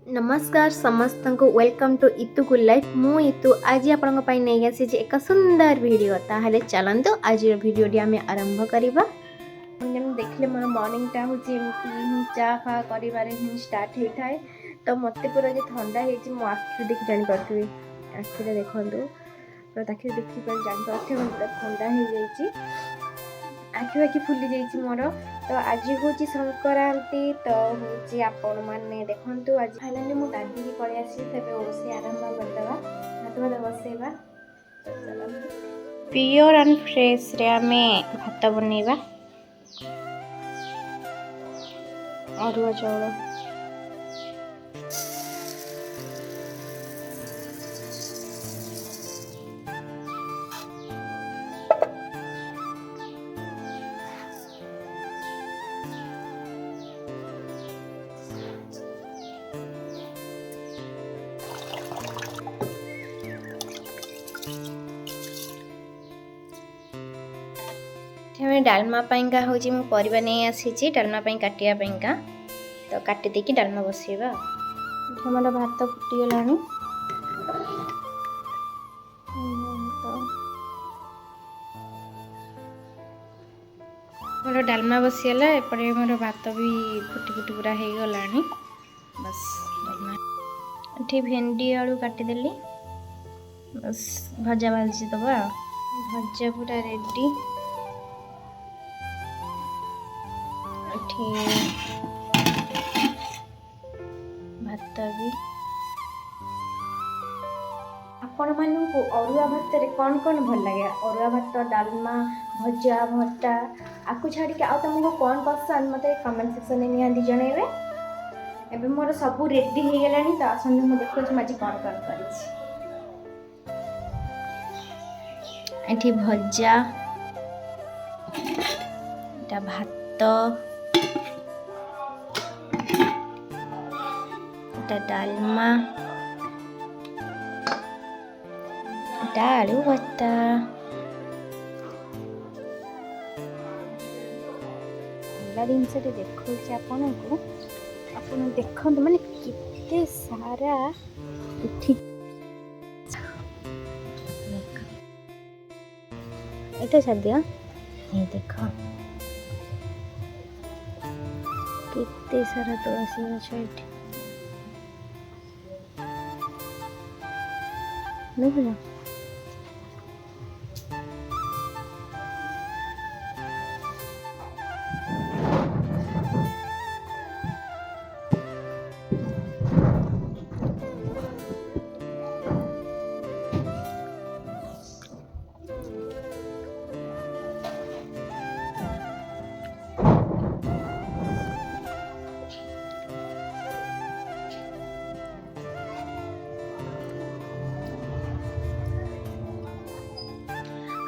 नमस्कार समस्त को वेलकम टू इतु कुल लाइफ मु इतु आज आपण नहीं आसी एक सुंदर वीडियो ताहले चलंतु आज वीडियो आम आरंभ करवा देखले मोर मॉर्निंग टा हूँ चा फा कर स्टार्ट होता है तो मत पूरा जो ठंडा हो आखि देखी जापरि आखिरे देखु पूरा आखिरे देखी जापरि पूरा ठंडा हो जाए आखि आखि फुली जाइए मोर तो आज हूँ संक्रांति तो हूँ आपण मैंने देखु आज फाइनाली मुझे गाधी पलि आसी तेज रोषे आरंभ करदे भात भात बसैबा प्योर एंड फ्रेश रे आमे भात बनैबा अरुआ चाउल डालमा पाइंका हूँ मु परिबा नहीं आसी डालमा काटिया तो काटी देकी डालमा बसैबा हमारा भात फुटीगला मोर डालमा बसीगला एपटे मोर भात भी फुटी फुटी पूरा हो गला बस ये भेंडी आलू काटिदेली बस भजा भाजी दबा भजा पूरा रेडी भात भी आपण मानू अरुआ भात रे कौन कौन भल लगे अरुआ भात डालमा भजा भट्टा आपको छाड़ी के तुमको कौन पसंद मत कमेंट सेक्शन में निहांती जनइबे एबे मोर सब रेडी हो गलानी तो आसंद मु देखो आज कौन कौन करी भजा भात डालमा आलू भत्ता भल जिनस देखा आपन को आपन देखते माने कितने सारा ये सादिया ये देख कितने सारा तुलसी गछ ये देखो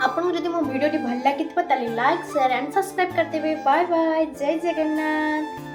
आपको जब मो वीडियो भल लगी लाइक शेयर एंड सब्सक्राइब करते हुए बाय बाय जय जगन्नाथ।